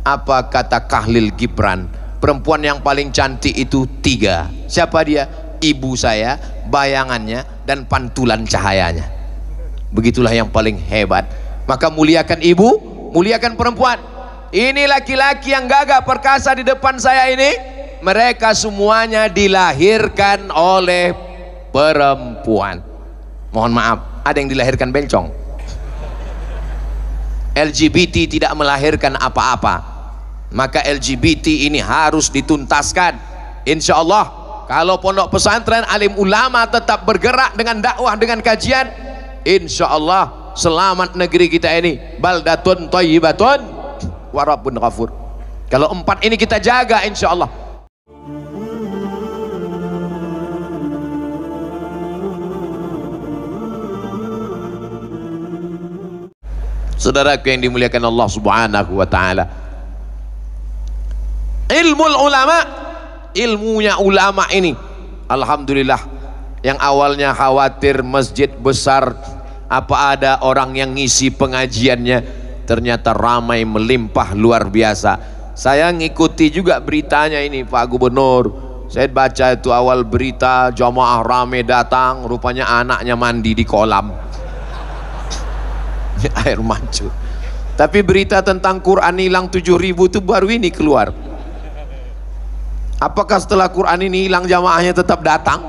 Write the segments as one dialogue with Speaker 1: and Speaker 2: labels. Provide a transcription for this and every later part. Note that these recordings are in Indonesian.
Speaker 1: Apa kata Khalil Gibran? Perempuan yang paling cantik itu 3. Siapa dia? Ibu saya, bayangannya, dan pantulan cahayanya. Begitulah yang paling hebat. Maka muliakan ibu, muliakan perempuan. Ini laki-laki yang gagah perkasa di depan saya ini, mereka semuanya dilahirkan oleh perempuan. Mohon maaf, ada yang dilahirkan bencong. LGBT tidak melahirkan apa-apa. Maka LGBT ini harus dituntaskan. Insya Allah, kalau pondok pesantren alim ulama tetap bergerak dengan dakwah, dengan kajian, insya Allah selamat negeri kita ini. Baldatun thayyibatun wa rabbun ghafur. Kalau 4 ini kita jaga, insya Allah. Saudaraku yang dimuliakan Allah subhanahu wa ta'ala, ilmu ulama, ilmunya ulama ini, alhamdulillah, yang awalnya khawatir masjid besar apa ada orang yang ngisi pengajiannya, ternyata ramai melimpah luar biasa. Saya ngikuti juga beritanya ini Pak Gubernur, saya baca itu awal berita jamaah ramai datang, rupanya anaknya mandi di kolam air mancur. Tapi berita tentang Quran hilang 7.000 itu baru ini keluar. Apakah setelah Quran ini hilang jamaahnya tetap datang?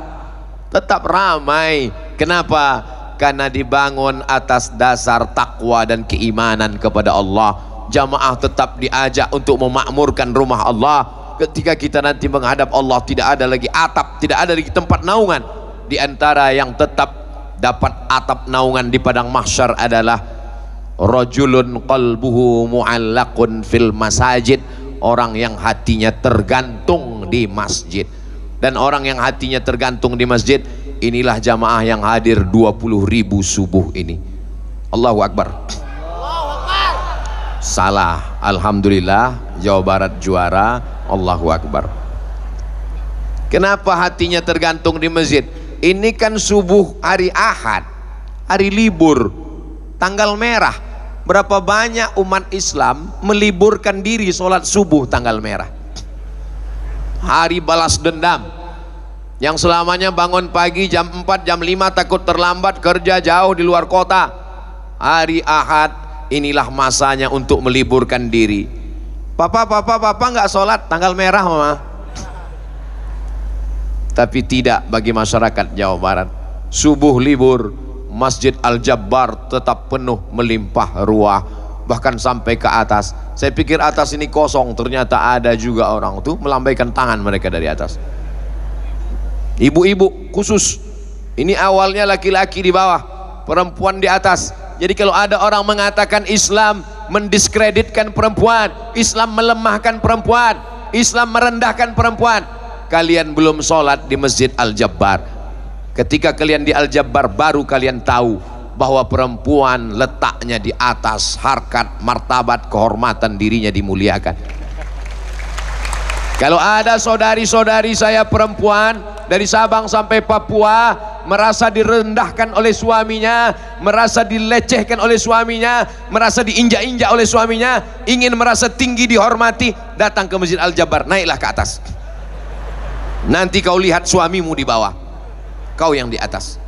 Speaker 1: Tetap ramai. Kenapa? Karena dibangun atas dasar takwa dan keimanan kepada Allah. Jamaah tetap diajak untuk memakmurkan rumah Allah. Ketika kita nanti menghadap Allah, tidak ada lagi atap, tidak ada lagi tempat naungan. Di antara yang tetap dapat atap naungan di padang mahsyar adalah rajulun qalbuhu mu'allaqun fil masajid, orang yang hatinya tergantung di masjid. Dan orang yang hatinya tergantung di masjid, inilah jamaah yang hadir 20.000 subuh ini. Allahu Akbar. Salah, alhamdulillah, Jawa Barat juara. Allahu Akbar. Kenapa hatinya tergantung di masjid? Ini kan subuh hari Ahad, hari libur, tanggal merah. Berapa banyak umat Islam meliburkan diri sholat subuh tanggal merah, hari balas dendam, yang selamanya bangun pagi jam 4, jam 5 takut terlambat kerja jauh di luar kota. Hari Ahad inilah masanya untuk meliburkan diri. Papa nggak sholat tanggal merah mama. Tapi tidak bagi masyarakat Jawa Barat. Subuh libur, Masjid Al-Jabbar tetap penuh melimpah ruah, bahkan sampai ke atas. Saya pikir atas ini kosong, ternyata ada juga orang tuh melambaikan tangan mereka dari atas. Ibu-ibu khusus. Ini awalnya laki-laki di bawah, perempuan di atas. Jadi kalau ada orang mengatakan Islam mendiskreditkan perempuan, Islam melemahkan perempuan, Islam merendahkan perempuan, kalian belum sholat di Masjid Al-Jabbar. Ketika kalian di Al-Jabbar baru kalian tahu bahwa perempuan letaknya di atas, harkat, martabat, kehormatan dirinya dimuliakan. Kalau ada saudari-saudari saya perempuan dari Sabang sampai Papua merasa direndahkan oleh suaminya, merasa dilecehkan oleh suaminya, merasa diinjak-injak oleh suaminya, ingin merasa tinggi dihormati, datang ke Masjid Al-Jabbar, naiklah ke atas. Nanti kau lihat suamimu di bawah, kau yang di atas.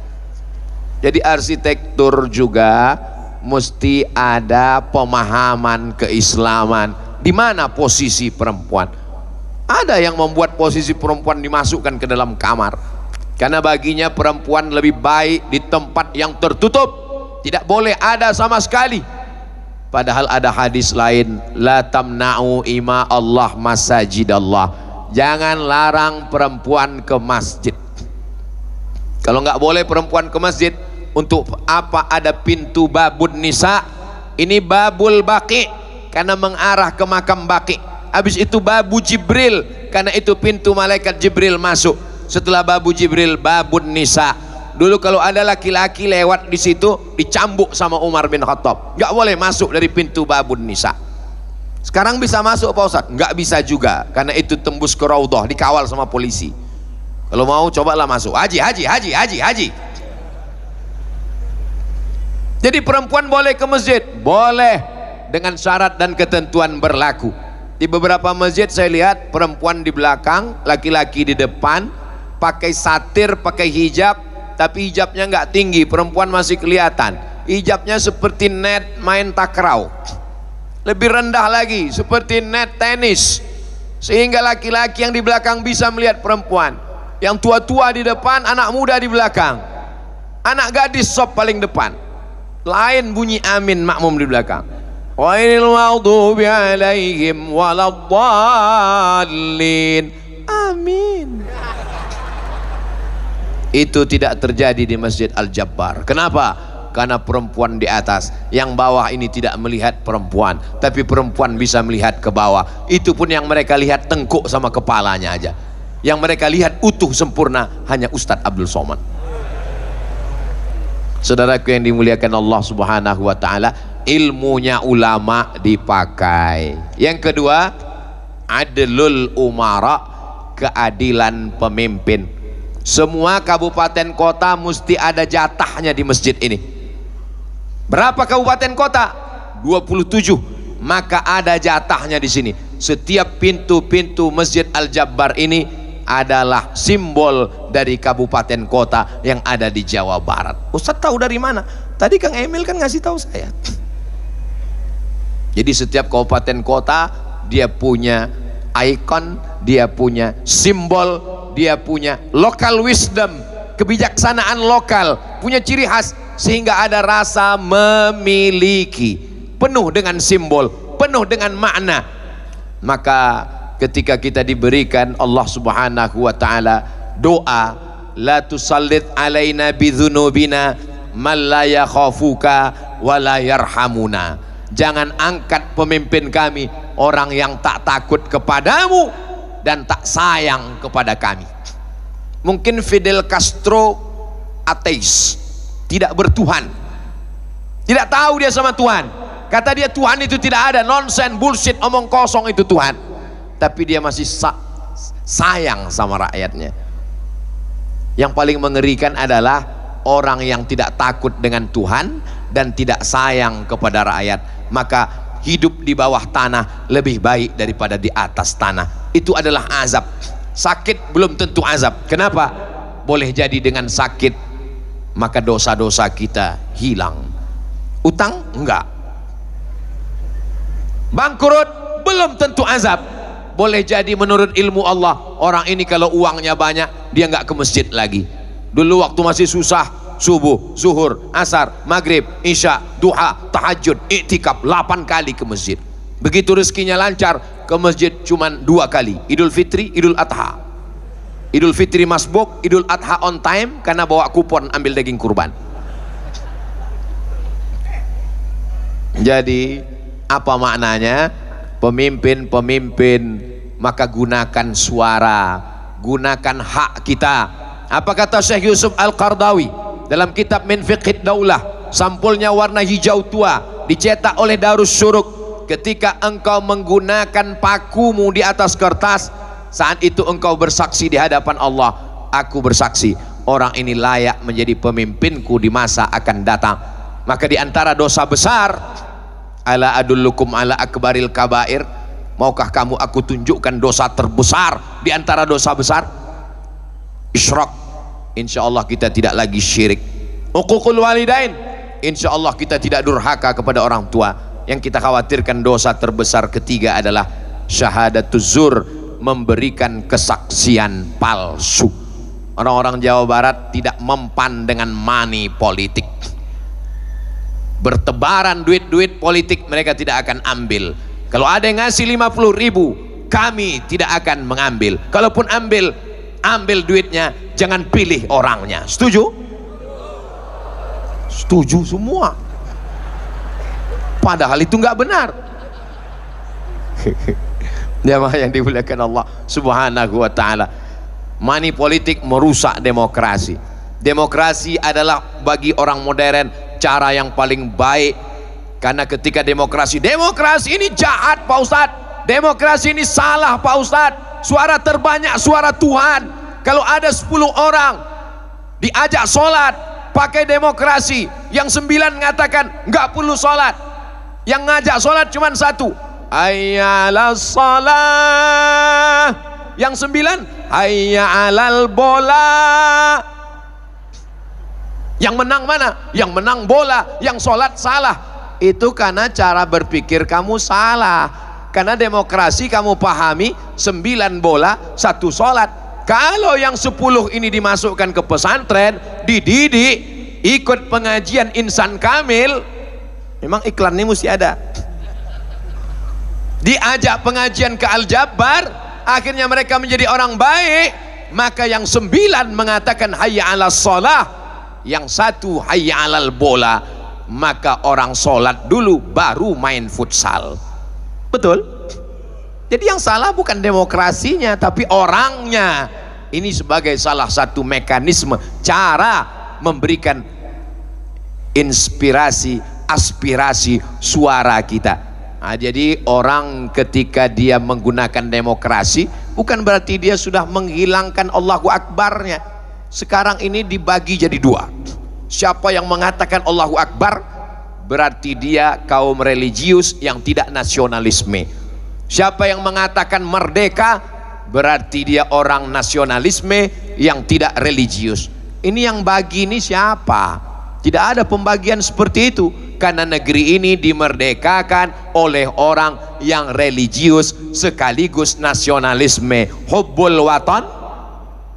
Speaker 1: Jadi arsitektur juga mesti ada pemahaman keislaman. Di mana posisi perempuan? Ada yang membuat posisi perempuan dimasukkan ke dalam kamar, karena baginya perempuan lebih baik di tempat yang tertutup, tidak boleh ada sama sekali. Padahal ada hadis lain, la tamna'u ima Allah masajidallah, jangan larang perempuan ke masjid. Kalau nggak boleh perempuan ke masjid, untuk apa ada pintu babun nisa? Ini babul baqi, karena mengarah ke makam baqi. Habis itu babu Jibril, karena itu pintu malaikat Jibril masuk. Setelah babu Jibril, babun nisa. Dulu kalau ada laki-laki lewat di situ dicambuk sama Umar bin Khattab, nggak boleh masuk dari pintu babun nisa. Sekarang bisa masuk Pak Ustadz? Nggak bisa juga, karena itu tembus ke Raudhah, dikawal sama polisi. Kalau mau cobalah masuk. Haji. Jadi perempuan boleh ke masjid? Boleh, dengan syarat dan ketentuan berlaku. Di beberapa masjid saya lihat perempuan di belakang, laki-laki di depan, pakai satir, pakai hijab, tapi hijabnya nggak tinggi, perempuan masih kelihatan. Hijabnya seperti net main takraw, lebih rendah lagi seperti net tenis, sehingga laki-laki yang di belakang bisa melihat perempuan. Yang tua-tua di depan, anak muda di belakang, anak gadis sop paling depan. Lain bunyi amin makmum di belakang. Ghairil maghdubi alaihim waladdallin. Amin. Itu tidak terjadi di Masjid Al-Jabbar. Kenapa? Karena perempuan di atas, yang bawah ini tidak melihat perempuan, tapi perempuan bisa melihat ke bawah. Itu pun yang mereka lihat tengkuk sama kepalanya aja. Yang mereka lihat utuh sempurna hanya Ustadz Abdul Somad. Saudaraku yang dimuliakan Allah Subhanahu wa taala, ilmunya ulama dipakai. Yang kedua, adlul umara, keadilan pemimpin. Semua kabupaten kota mesti ada jatahnya di masjid ini. Berapa kabupaten kota? 27. Maka ada jatahnya di sini. Setiap pintu-pintu Masjid Al-Jabbar ini adalah simbol dari kabupaten kota yang ada di Jawa Barat. Ustadz tahu dari mana? Tadi Kang Emil kan ngasih tahu saya. Jadi setiap kabupaten kota dia punya ikon, dia punya simbol, dia punya local wisdom, kebijaksanaan lokal, punya ciri khas, sehingga ada rasa memiliki, penuh dengan simbol, penuh dengan makna. Maka ketika kita diberikan Allah Subhanahu wa taala doa, la tusallit alaina bidzunubina man la yakhafuka wa la yarhamuna. Jangan angkat pemimpin kami orang yang tak takut kepadamu dan tak sayang kepada kami. Mungkin Fidel Castro ateis, tidak bertuhan, tidak tahu dia sama Tuhan. Kata dia Tuhan itu tidak ada, nonsen, bullshit, omong kosong itu Tuhan. Tapi dia masih sayang sama rakyatnya. Yang paling mengerikan adalah orang yang tidak takut dengan Tuhan dan tidak sayang kepada rakyat. Maka hidup di bawah tanah lebih baik daripada di atas tanah. Itu adalah azab. Sakit belum tentu azab. Kenapa? Boleh jadi dengan sakit maka dosa-dosa kita hilang. Utang? Enggak. Bangkrut? Belum tentu azab. Boleh jadi menurut ilmu Allah, orang ini kalau uangnya banyak dia nggak ke masjid lagi. Dulu waktu masih susah, subuh, zuhur, asar, maghrib, isya, duha, tahajud, iktikaf 8 kali ke masjid. Begitu rezekinya lancar, ke masjid cuman 2 kali, Idul Fitri, Idul Adha. Idul Fitri masbuk, Idul Adha on time karena bawa kupon ambil daging kurban. Jadi apa maknanya? Pemimpin-pemimpin, maka gunakan suara, gunakan hak kita. Apa kata Syekh Yusuf Al-Qardawi dalam kitab Min Fiqhid Daulah? Sampulnya warna hijau tua, dicetak oleh Darus Syuruk. Ketika engkau menggunakan pakumu di atas kertas, saat itu engkau bersaksi di hadapan Allah, aku bersaksi orang ini layak menjadi pemimpinku di masa akan datang. Maka di antara dosa besar, ala adullukum ala akbaril kabair, maukah kamu aku tunjukkan dosa terbesar di antara dosa besar? Isyrak, insyaallah kita tidak lagi syirik. Uququl walidain, insyaallah kita tidak durhaka kepada orang tua. Yang kita khawatirkan dosa terbesar ketiga adalah syahadatuz zur, memberikan kesaksian palsu. Orang-orang Jawa Barat tidak mempan dengan money politik. Bertebaran duit-duit politik mereka tidak akan ambil. Kalau ada yang ngasih 50.000, kami tidak akan mengambil. Kalaupun ambil duitnya, jangan pilih orangnya. Setuju? Setuju semua. Padahal itu nggak benar. Jamaah yang dimuliakan Allah Subhanahu wa taala, money politik merusak demokrasi. Demokrasi adalah bagi orang modern cara yang paling baik. Karena ketika demokrasi ini jahat Pak Ustadz, demokrasi ini salah Pak Ustadz, suara terbanyak suara Tuhan. Kalau ada 10 orang diajak sholat pakai demokrasi, yang 9 mengatakan nggak perlu sholat, yang ngajak sholat cuma 1, hayya 'alas shalah. Yang 9, hayya 'alal bola. Yang menang mana? Yang menang bola, yang sholat salah. Itu karena cara berpikir kamu salah. Karena demokrasi kamu pahami 9 bola, 1 sholat. Kalau yang 10 ini dimasukkan ke pesantren, dididik, ikut pengajian insan kamil, memang iklannya mesti ada. Diajak pengajian ke Al-Jabbar, akhirnya mereka menjadi orang baik. Maka yang 9 mengatakan hayya 'alas shalah, yang 1 hayya 'alal bola, maka orang sholat dulu baru main futsal. Betul? Jadi yang salah bukan demokrasinya tapi orangnya. Ini sebagai salah satu mekanisme cara memberikan inspirasi, aspirasi suara kita. Nah, jadi orang ketika dia menggunakan demokrasi bukan berarti dia sudah menghilangkan Allahu Akbarnya. Sekarang ini dibagi jadi 2. Siapa yang mengatakan Allahu Akbar, berarti dia kaum religius yang tidak nasionalisme. Siapa yang mengatakan merdeka, berarti dia orang nasionalisme yang tidak religius. Ini yang bagi ini siapa? Tidak ada pembagian seperti itu. Karena negeri ini dimerdekakan oleh orang yang religius sekaligus nasionalisme. Hubbul watan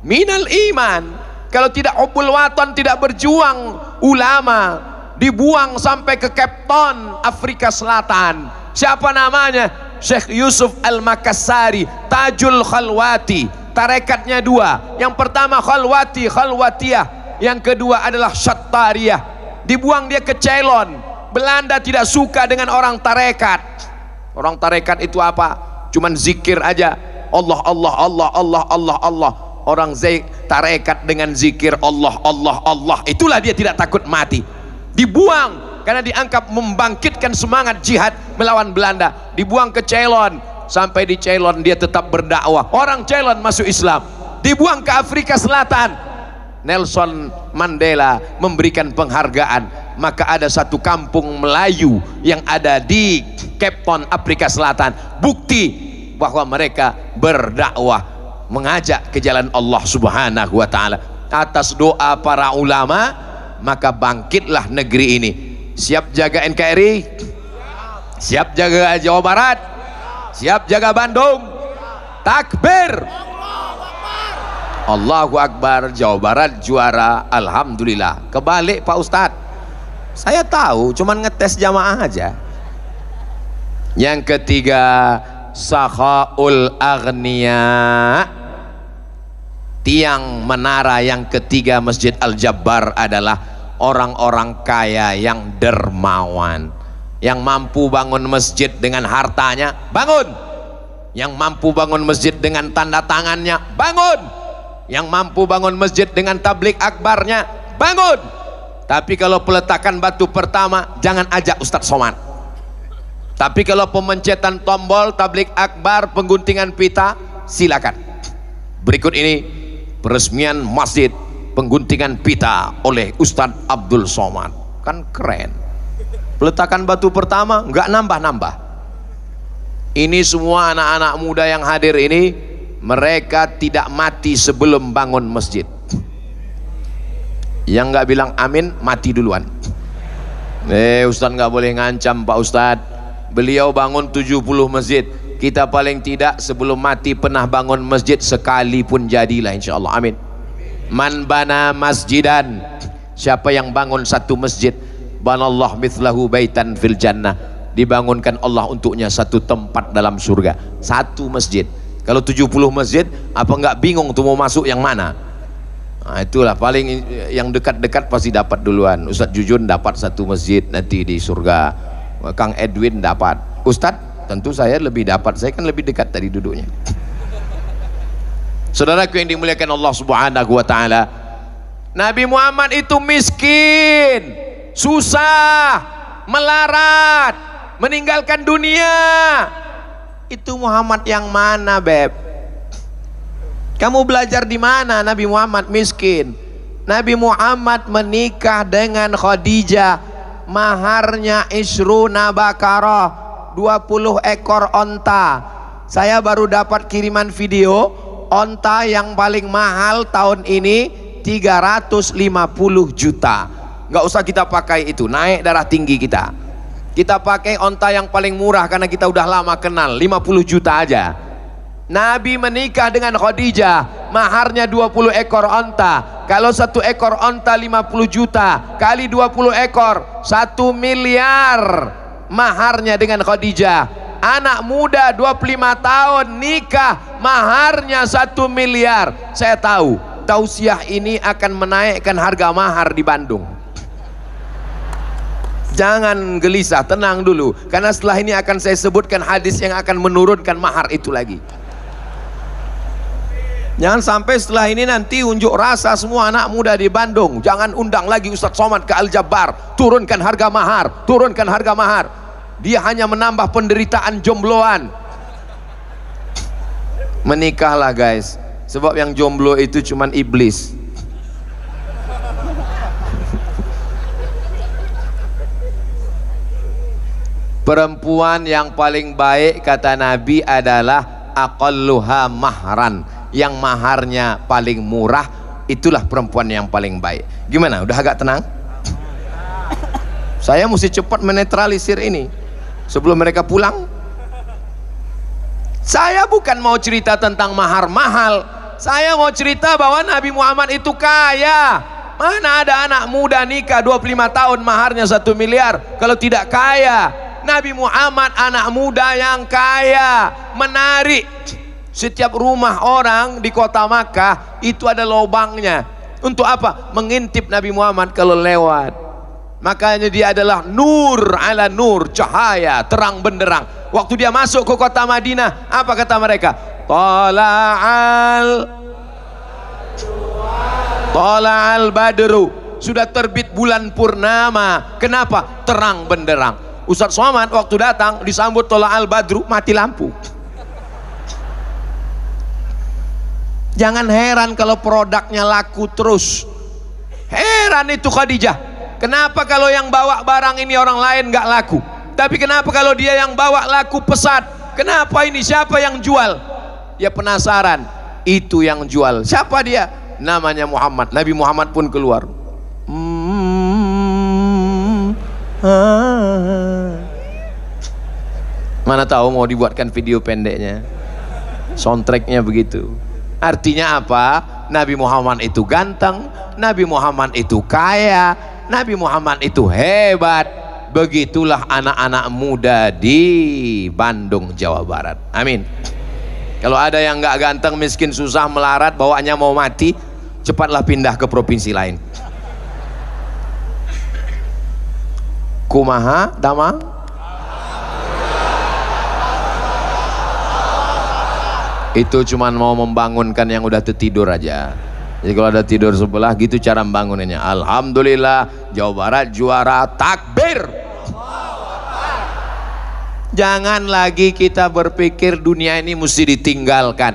Speaker 1: minal iman. Kalau tidak hubbul watan, tidak berjuang, ulama dibuang sampai ke Cape Town, Afrika Selatan. Siapa namanya? Syekh Yusuf Al-Makassari, Tajul Khalwati. Tarekatnya 2. Yang pertama Khalwati, Khalwatiyah. Yang kedua adalah Syattariyah. Dibuang dia ke Ceylon. Belanda tidak suka dengan orang tarekat. Orang tarekat itu apa? Cuman zikir aja. Allah, Allah, Allah, Allah, Allah, Allah. Orang tarekat dengan zikir Allah, Allah, Allah, itulah dia tidak takut mati. Dibuang karena dianggap membangkitkan semangat jihad melawan Belanda. Dibuang ke Ceylon. Sampai di Ceylon dia tetap berdakwah. Orang Ceylon masuk Islam. Dibuang ke Afrika Selatan. Nelson Mandela memberikan penghargaan. Maka ada satu kampung Melayu yang ada di Cape Town, Afrika Selatan. Bukti bahwa mereka berdakwah, mengajak ke jalan Allah Subhanahu wa ta'ala. Atas doa para ulama, maka bangkitlah negeri ini. Siap jaga NKRI? Siap jaga Jawa Barat? Siap jaga Bandung? Takbir! Allahu Akbar. Jawa Barat juara, alhamdulillah. Kebalik Pak Ustadz, saya tahu, cuman ngetes jamaah aja. Yang ketiga, sakhaul aghnia. Tiang menara yang ketiga Masjid Al-Jabbar adalah orang-orang kaya yang dermawan, yang mampu bangun masjid dengan hartanya, bangun. Yang mampu bangun masjid dengan tanda tangannya, bangun. Yang mampu bangun masjid dengan tablik akbarnya, bangun. Tapi kalau peletakan batu pertama, jangan ajak Ustadz Somad. Tapi kalau pemencetan tombol, tablik akbar, pengguntingan pita, silakan. Berikut ini peresmian masjid, pengguntingan pita oleh Ustadz Abdul Somad. Kan keren. Peletakan batu pertama nggak nambah-nambah. Ini semua anak-anak muda yang hadir ini, mereka tidak mati sebelum bangun masjid. Yang nggak bilang amin mati duluan. Ustadz nggak boleh ngancam Pak Ustadz. Beliau bangun 70 masjid. Kita paling tidak sebelum mati pernah bangun masjid sekali pun jadilah, insyaallah. Amin. Man bana masjidan, siapa yang bangun satu masjid, banallah mithlahu baitan fil jannah, dibangunkan Allah untuknya satu tempat dalam surga. Satu masjid. Kalau 70 masjid, apa enggak bingung tuh mau masuk yang mana? Nah, itulah paling yang dekat-dekat pasti dapat duluan. Ustadz Jujun dapat satu masjid nanti di surga. Kang Edwin dapat. Ustadz, tentu saya lebih dapat, saya kan lebih dekat tadi duduknya. Saudaraku yang dimuliakan Allah Subhanahu wa ta'ala, Nabi Muhammad itu miskin, susah, melarat, meninggalkan dunia. Itu Muhammad yang mana, Beb? Kamu belajar di mana Nabi Muhammad miskin? Nabi Muhammad menikah dengan Khadijah, maharnya isruna bakarah, 20 ekor onta. Saya baru dapat kiriman video onta yang paling mahal tahun ini 350 juta. Nggak usah kita pakai itu, naik darah tinggi kita. Kita pakai onta yang paling murah karena kita udah lama kenal, 50 juta aja. Nabi menikah dengan Khadijah, maharnya 20 ekor onta. Kalau 1 ekor onta 50 juta kali 20 ekor, 1 miliar maharnya dengan Khadijah. Anak muda 25 tahun nikah, maharnya 1 miliar. Saya tahu tausiah ini akan menaikkan harga mahar di Bandung. Jangan gelisah, tenang dulu, karena setelah ini akan saya sebutkan hadis yang akan menurunkan mahar itu lagi. Jangan sampai setelah ini nanti unjuk rasa semua anak muda di Bandung. Jangan undang lagi Ustadz Somad ke Al-Jabbar, turunkan harga mahar, turunkan harga mahar. Dia hanya menambah penderitaan jombloan. Menikahlah guys, sebab yang jomblo itu cuman iblis. Perempuan yang paling baik kata Nabi adalah aqalluha mahran, yang maharnya paling murah, itulah perempuan yang paling baik. Gimana, udah agak tenang? Saya mesti cepat menetralisir ini sebelum mereka pulang. Saya bukan mau cerita tentang mahar mahal, saya mau cerita bahwa Nabi Muhammad itu kaya. Mana ada anak muda nikah 25 tahun maharnya 1 miliar kalau tidak kaya. Nabi Muhammad anak muda yang kaya, menarik. Setiap rumah orang di kota Makkah itu ada lubangnya. Untuk apa? Mengintip Nabi Muhammad kalau lewat. Makanya dia adalah nur ala nur, cahaya terang benderang. Waktu dia masuk ke kota Madinah, apa kata mereka? Tala'al badru, sudah terbit bulan purnama. Kenapa? Terang benderang. Ustadz Somad waktu datang disambut Tala'al badru, mati lampu. Jangan heran kalau produknya laku terus. Heran itu Khadijah, kenapa kalau yang bawa barang ini orang lain nggak laku, tapi kenapa kalau dia yang bawa laku pesat? Kenapa ini? Siapa yang jual? Ya penasaran. Itu yang jual. Siapa dia? Namanya Muhammad. Nabi Muhammad pun keluar. Mana tahu mau dibuatkan video pendeknya, soundtracknya begitu. Artinya apa? Nabi Muhammad itu ganteng, Nabi Muhammad itu kaya, Nabi Muhammad itu hebat. Begitulah anak-anak muda di Bandung, Jawa Barat. Amin. Kalau ada yang nggak ganteng, miskin, susah, melarat, bawaannya mau mati, cepatlah pindah ke provinsi lain. Kumaha damang? Itu cuman mau membangunkan yang udah tertidur aja. Jadi kalau ada tidur sebelah gitu cara membanguninnya. Alhamdulillah Jawa Barat juara, takbir. Jangan lagi kita berpikir dunia ini mesti ditinggalkan.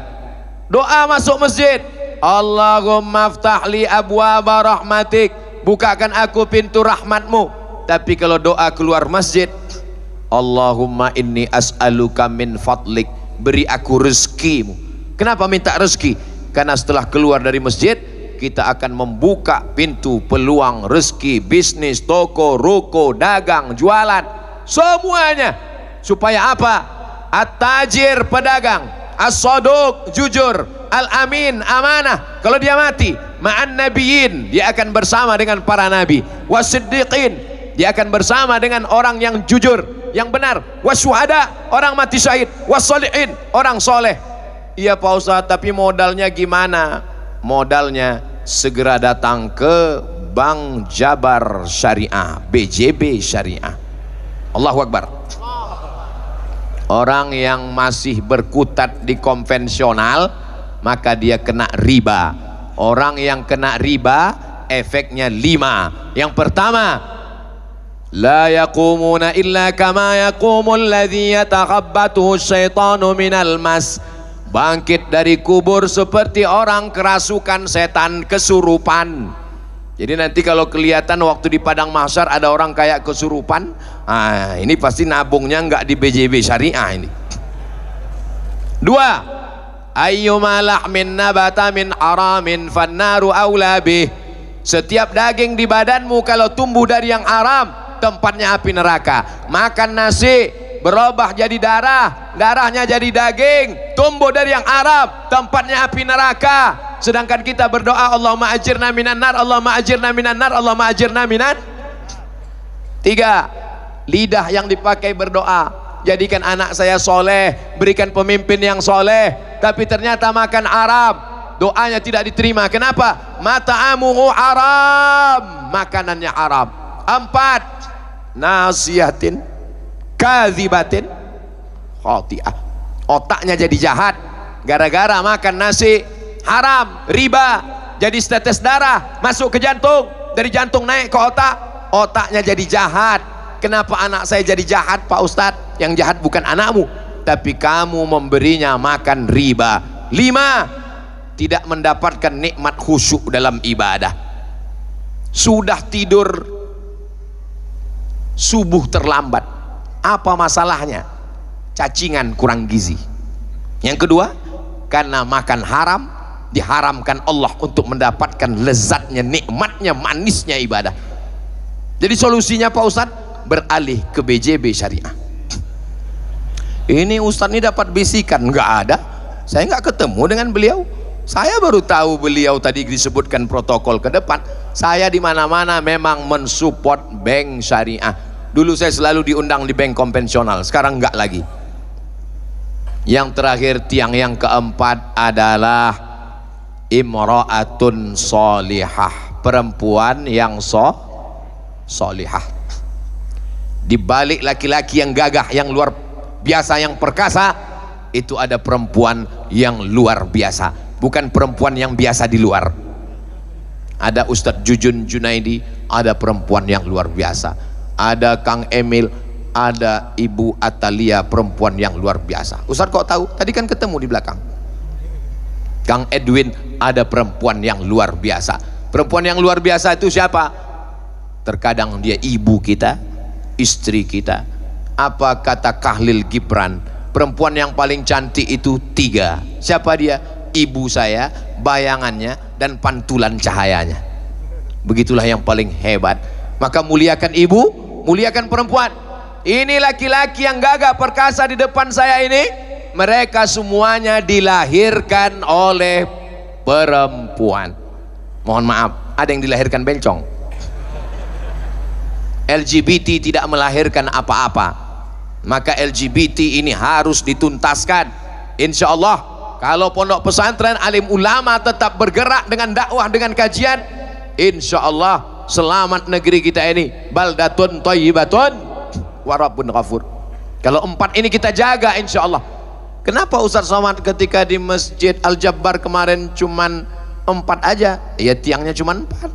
Speaker 1: Doa masuk masjid, Allahumma aftah li abwaba rahmatik, bukakan aku pintu rahmatmu. Tapi kalau doa keluar masjid, Allahumma inni as'aluka min fadlik, beri aku rezekimu. Kenapa minta rezeki? Karena setelah keluar dari masjid kita akan membuka pintu peluang rezeki, bisnis, toko, ruko, dagang, jualan, semuanya. Supaya apa? At-tajir, pedagang, as-saduq, jujur, al-amin, amanah. Kalau dia mati, ma'an nabiyyin, dia akan bersama dengan para nabi, was-siddiqin, dia akan bersama dengan orang yang jujur, yang benar, wasyuhada, orang mati syahid, wassalihin, orang soleh. Iya Pak Ustadz, tapi modalnya gimana? Modalnya segera datang ke Bank Jabar Syariah, BJB Syariah. Allahu Akbar. Orang yang masih berkutat di konvensional, maka dia kena riba. Orang yang kena riba efeknya 5. Yang pertama, la yaqumuna illa kama yaqumul ladzi yatakhabbathu syaitanu minal mas. Bangkit dari kubur seperti orang kerasukan setan kesurupan. Jadi nanti kalau kelihatan waktu di padang mahsyar ada orang kayak kesurupan, ini pasti nabungnya nggak di BJB Syariah ini. 2, ayyuma lahmin nabata min haramin fannaru aula bih. Setiap daging di badanmu kalau tumbuh dari yang haram, tempatnya api neraka. Makan nasi berubah jadi darah, darahnya jadi daging, tumbuh dari yang haram, tempatnya api neraka. Sedangkan kita berdoa, Allahumma ajirna minan nar, Allahumma ajirna minan nar, Allahumma ajirna minan. 3, lidah yang dipakai berdoa, jadikan anak saya soleh, berikan pemimpin yang soleh, tapi ternyata makan haram, doanya tidak diterima. Kenapa? Mata'amuhu haram, makanannya haram. 4, nasihatin kadzibatin khati'ah, otaknya jadi jahat gara-gara makan nasi haram, riba, jadi tetes darah masuk ke jantung, dari jantung naik ke otak, otaknya jadi jahat. Kenapa anak saya jadi jahat Pak Ustadz? Yang jahat bukan anakmu, tapi kamu memberinya makan riba. 5, tidak mendapatkan nikmat khusyuk dalam ibadah. Sudah tidur subuh terlambat, apa masalahnya? Cacingan, kurang gizi. Yang kedua, karena makan haram, diharamkan Allah untuk mendapatkan lezatnya, nikmatnya, manisnya ibadah. Jadi solusinya Pak Ustadz, beralih ke BJB Syariah. Ini Ustadz ini dapat bisikan, nggak ada, saya nggak ketemu dengan beliau, saya baru tahu beliau tadi disebutkan protokol ke depan. Saya di mana-mana memang mensupport bank syariah. Dulu saya selalu diundang di bank konvensional, sekarang nggak lagi. Yang terakhir, tiang yang keempat adalah imra'atun solihah, perempuan yang solihah. Di balik laki-laki yang gagah, yang luar biasa, yang perkasa, itu ada perempuan yang luar biasa, bukan perempuan yang biasa di luar. Ada Ustadz Jujun Junaidi, ada perempuan yang luar biasa. Ada Kang Emil, ada Ibu Atalia, perempuan yang luar biasa. Ustadz kok tahu? Tadi kan ketemu di belakang. Kang Edwin, ada perempuan yang luar biasa. Perempuan yang luar biasa itu siapa? Terkadang dia ibu kita, istri kita. Apa kata Kahlil Gibran? Perempuan yang paling cantik itu 3. Siapa dia? Ibu saya, bayangannya, dan pantulan cahayanya. Begitulah yang paling hebat. Maka muliakan ibu, muliakan perempuan. Ini laki-laki yang gagah perkasa di depan saya ini, mereka semuanya dilahirkan oleh perempuan. Mohon maaf, ada yang dilahirkan bencong. LGBT tidak melahirkan apa-apa, maka LGBT ini harus dituntaskan. Insya Allah, kalau pondok pesantren alim ulama tetap bergerak dengan dakwah, dengan kajian, insya Allah selamat negeri kita ini. Baldatun thayyibatun wa rabbun ghafur. Kalau 4 ini kita jaga, insya Allah. Kenapa Ustaz Somad ketika di Masjid Al-Jabbar kemarin cuman 4 aja? Ya tiangnya cuman 4.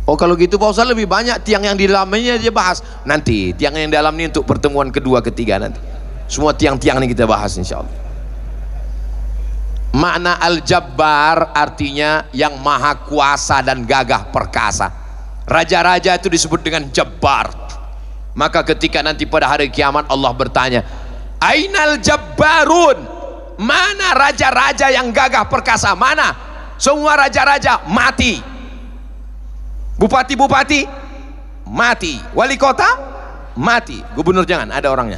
Speaker 1: Oh kalau gitu Pak Ustaz lebih banyak tiang yang di dalamnya aja bahas. Nanti tiang yang dalam ini untuk pertemuan kedua ketiga nanti. Semua tiang-tiang ini kita bahas insya Allah. Makna Al-Jabbar artinya yang maha kuasa dan gagah perkasa. Raja-raja itu disebut dengan Jabbar. Maka ketika nanti pada hari kiamat Allah bertanya, Ainal Jabbarun, mana raja-raja yang gagah perkasa? Mana? Semua raja-raja mati, bupati-bupati mati, wali kota mati, gubernur jangan, ada orangnya.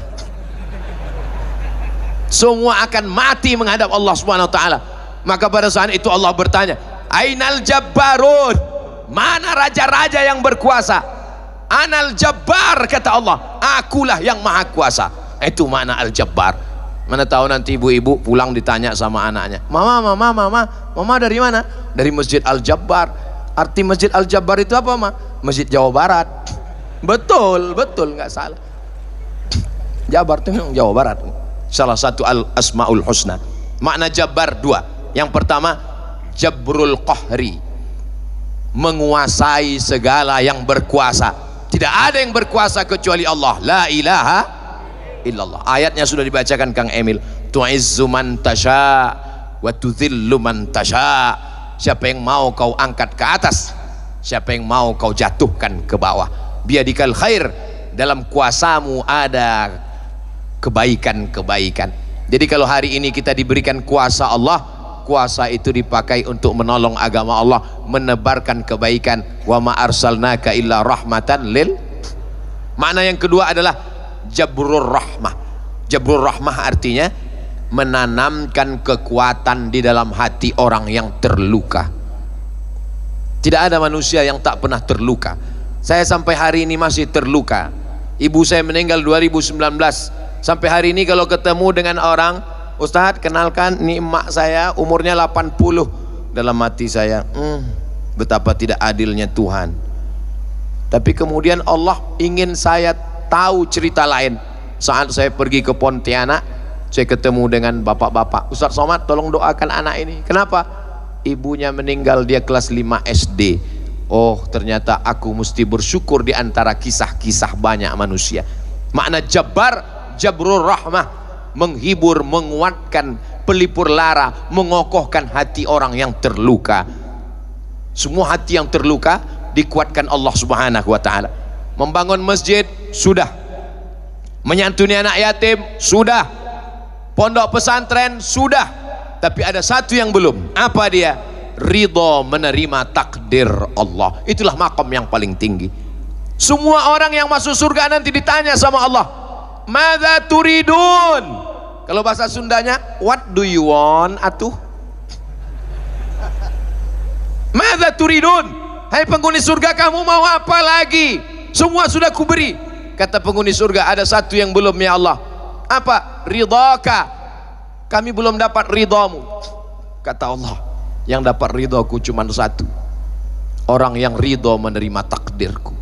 Speaker 1: Semua akan mati menghadap Allah Subhanahu wa taala. Maka pada saat itu Allah bertanya, Ainal Jabbarun, mana raja-raja yang berkuasa? Anal Jabbar, kata Allah, akulah yang maha kuasa. Itu makna Al-Jabbar. Mana tahu nanti ibu-ibu pulang ditanya sama anaknya, mama dari mana? Dari Masjid Al-Jabbar. Arti Masjid Al-Jabbar itu apa, Ma? Masjid Jawa Barat. Betul, nggak salah. Jabar itu memang Jawa Barat, salah satu Al-Asmaul Husna. Makna Jabbar 2. Yang pertama, Jabrul Qahri, menguasai segala yang berkuasa. Tidak ada yang berkuasa kecuali Allah. La ilaha illallah. Ayatnya sudah dibacakan Kang Emil. Tu'izzu man tasha wa tudhillu man tasha. Siapa yang mau kau angkat ke atas, siapa yang mau kau jatuhkan ke bawah. Biadikal khair, dalam kuasamu ada kebaikan-kebaikan. Jadi kalau hari ini kita diberikan kuasa Allah, kuasa itu dipakai untuk menolong agama Allah, menebarkan kebaikan. Wa ma arsalnaka illa rahmatan lil. Makna yang kedua adalah jabrur rahmah. Jabrur rahmah artinya menanamkan kekuatan di dalam hati orang yang terluka. Tidak ada manusia yang tak pernah terluka. Saya sampai hari ini masih terluka. Ibu saya meninggal 2019. Sampai hari ini kalau ketemu dengan orang, Ustadz kenalkan ini emak saya umurnya 80. Dalam hati saya, betapa tidak adilnya Tuhan. Tapi kemudian Allah ingin saya tahu cerita lain. Saat saya pergi ke Pontianak, saya ketemu dengan bapak-bapak. Ustadz Somad tolong doakan anak ini. Kenapa? Ibunya meninggal, dia kelas 5 SD. Oh, ternyata aku mesti bersyukur di antara kisah-kisah banyak manusia. Makna jabar, jabrur rahmah, menghibur, menguatkan, pelipur lara, mengokohkan hati orang yang terluka. Semua hati yang terluka dikuatkan Allah Subhanahu wa taala. Membangun masjid sudah, menyantuni anak yatim sudah, pondok pesantren sudah. Tapi ada satu yang belum. Apa dia? Ridho menerima takdir Allah. Itulah makom yang paling tinggi. Semua orang yang masuk surga nanti ditanya sama Allah, madza turidun? Kalau bahasa Sundanya, what do you want atuh? Madza turidun? Hai penghuni surga, kamu mau apa lagi? Semua sudah kuberi. Kata penghuni surga, ada satu yang belum ya Allah. Apa? Ridhaka. Kami belum dapat ridhamu. Kata Allah, yang dapat ridhaku cuma satu, orang yang ridho menerima takdirku.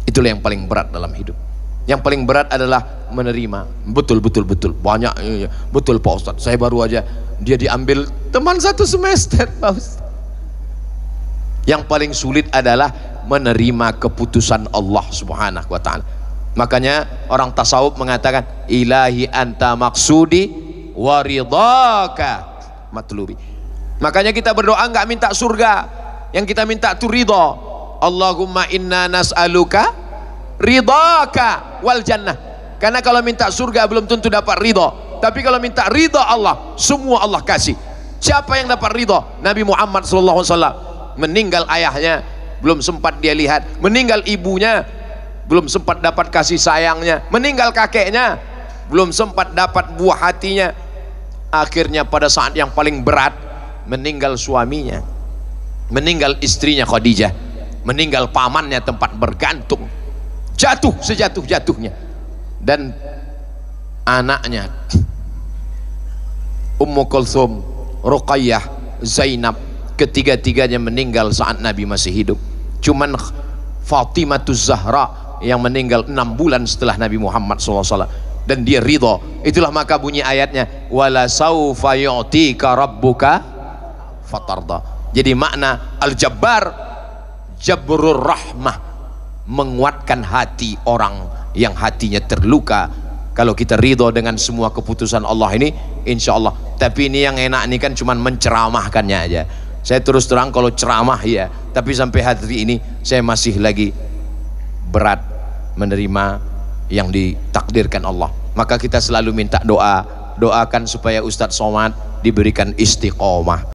Speaker 1: Itulah yang paling berat dalam hidup. Yang paling berat adalah menerima. Betul banyak. Betul Pak Ustadz, saya baru aja dia diambil teman satu semester Pak Ustadz. Yang paling sulit adalah menerima keputusan Allah Subhanahu wa ta'ala. Makanya orang tasawuf mengatakan, ilahi anta maksudi waridhaka matlubi. Makanya kita berdoa nggak minta surga, yang kita minta itu ridho. Allahumma inna nas'aluka ridhaka wal jannah. Karena kalau minta surga belum tentu dapat ridho, tapi kalau minta ridho Allah, semua Allah kasih. Siapa yang dapat ridho? Nabi Muhammad SAW. Meninggal ayahnya belum sempat dia lihat, meninggal ibunya belum sempat dapat kasih sayangnya, meninggal kakeknya belum sempat dapat buah hatinya. Akhirnya pada saat yang paling berat, meninggal suaminya, meninggal istrinya Khadijah, meninggal pamannya tempat bergantung, jatuh sejatuh-jatuhnya. Dan anaknya Ummu Kulthum, Ruqayyah, Zainab, ketiga-tiganya meninggal saat Nabi masih hidup. Cuman Fatimahuz Zahra yang meninggal 6 bulan setelah Nabi Muhammad SAW. Dan dia ridho. Itulah maka bunyi ayatnya, wala saufa yu'tika rabbuka fatarda. Jadi makna al-jabbar, jabrur rahmah, menguatkan hati orang yang hatinya terluka. Kalau kita ridho dengan semua keputusan Allah ini, insya Allah. Tapi ini yang enak ini kan cuman menceramahkannya aja. Saya terus terang kalau ceramah ya, tapi sampai hari ini saya masih lagi berat menerima yang ditakdirkan Allah. Maka kita selalu minta doa, doakan supaya Ustadz Somad diberikan istiqomah.